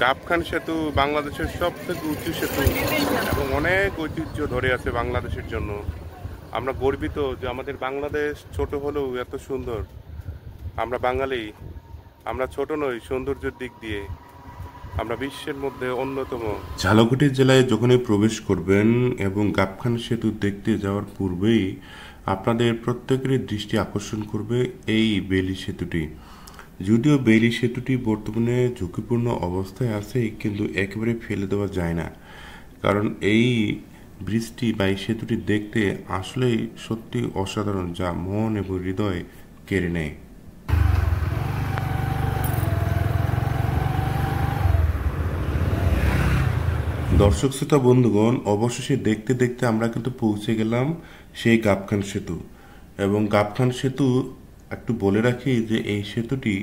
গাবখান সেতু বাংলাদেশের সবথেকে উঁচু সেতু এবং অনেক ঐতিহ্য ধরে আছে বাংলাদেশের জন্য। আমরা গর্বিত যে আমাদের বাংলাদেশ ছোট হলেও এত সুন্দর। আমরা বাঙালি, আমরা ছোট নই সৌন্দর্যের দিক দিয়ে, আমরা বিশ্বের মধ্যে অন্যতম। ঝালকাঠি জেলায় যখনই প্রবেশ করবেন এবং গাবখান সেতু দেখতে যাওয়ার পূর্বেই আপনাদের প্রত্যেকেরই দৃষ্টি আকর্ষণ করবে এই বেইলি সেতুটি। যদিও বেইলি সেতুটি বর্তমানে ঝুঁকিপূর্ণ অবস্থায় আছে, কিন্তু একেবারে ফেলে দেওয়া যায় না, কারণ এই ব্রিজটি বা এই সেতুটি দেখতে আসলেই সত্যি অসাধারণ, যা মন এবং হৃদয় কেড়ে নেয়। দর্শক শ্রোতা বন্ধুগণ, অবশেষে দেখতে দেখতে আমরা কিন্তু পৌঁছে গেলাম সেই গাবখান সেতু। এবং গাবখান সেতু একটু বলে রাখি যে এই সেতুটি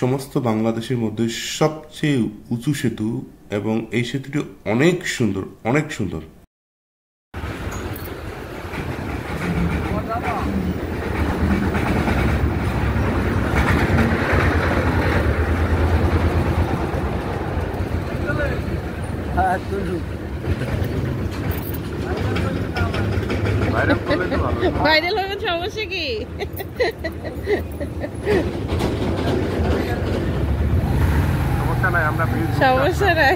সমস্ত বাংলাদেশের মধ্যে সবচেয়ে উঁচু সেতু এবং এই সেতুটি অনেক সুন্দর, অনেক সুন্দর। ভাইরাল হবেন, সমস্যা কি? সমস্যা নাই।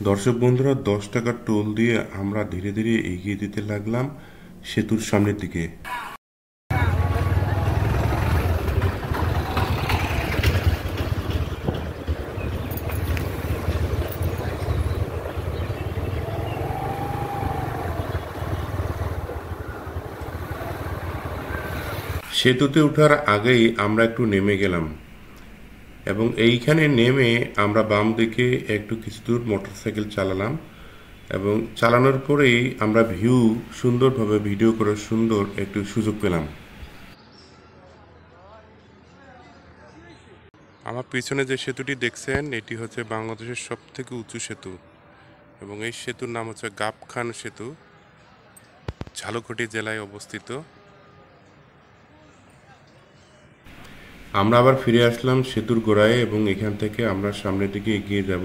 দর্শক বন্ধুরা, 10 টাকার টোল দিয়ে আমরা ধীরে ধীরে এগিয়ে যেতে লাগলাম সেতুর সামনের দিকে। সেতুতে ওঠার আগেই আমরা একটু নেমে গেলাম এবং এইখানে নেমে আমরা বাম দিকে একটু কিছু দূর মোটরসাইকেল চালালাম এবং চালানোর পরেই আমরা সুন্দরভাবে ভিডিও করার সুন্দর একটু সুযোগ পেলাম। আমার পিছনে যে সেতুটি দেখছেন, এটি হচ্ছে বাংলাদেশের সবথেকে উঁচু সেতু এবং এই সেতুর নাম হচ্ছে গাবখান সেতু, ঝালকাঠি জেলায় অবস্থিত। আমরা আবার ফিরে আসলাম সেতুর গোড়ায় এবং এখান থেকে আমরা সামনের দিকে এগিয়ে যাব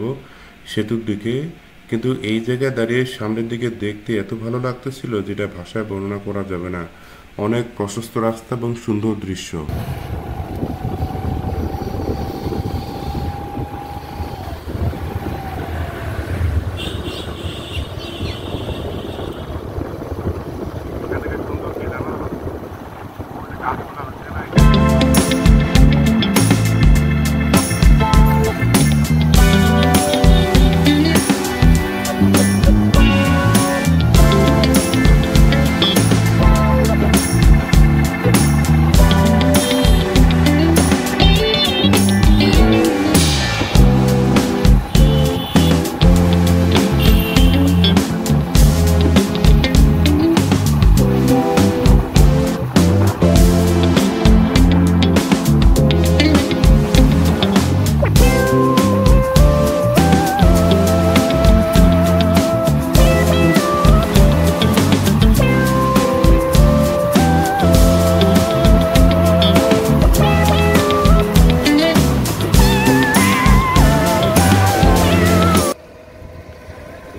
সেতুর দিকে। কিন্তু এই জায়গায় দাঁড়িয়ে সামনের দিকে দেখতে এত ভালো লাগতেছিল যেটা ভাষায় বর্ণনা করা যাবে না। অনেক প্রশস্ত রাস্তা এবং সুন্দর দৃশ্য।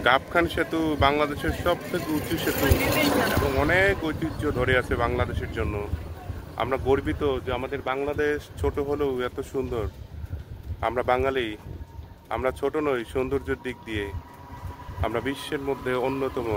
গাবখান সেতু বাংলাদেশের সবথেকে উঁচু সেতু এবং অনেক ঐতিহ্য ধরে আছে বাংলাদেশের জন্য। আমরা গর্বিত যে আমাদের বাংলাদেশ ছোট হলেও এত সুন্দর। আমরা বাঙালি, আমরা ছোট নই সৌন্দর্যের দিক দিয়ে, আমরা বিশ্বের মধ্যে অন্যতম।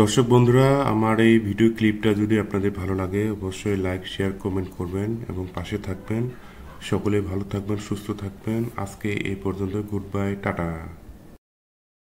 দর্শক বন্ধুরা, আমার এই ভিডিও ক্লিপটা যদি আপনাদের ভালো লাগে অবশ্যই লাইক শেয়ার কমেন্ট করবেন এবং পাশে থাকবেন। সকলে ভালো থাকবেন, সুস্থ থাকবেন। আজকে এই পর্যন্ত, গুড বাই, টাটা।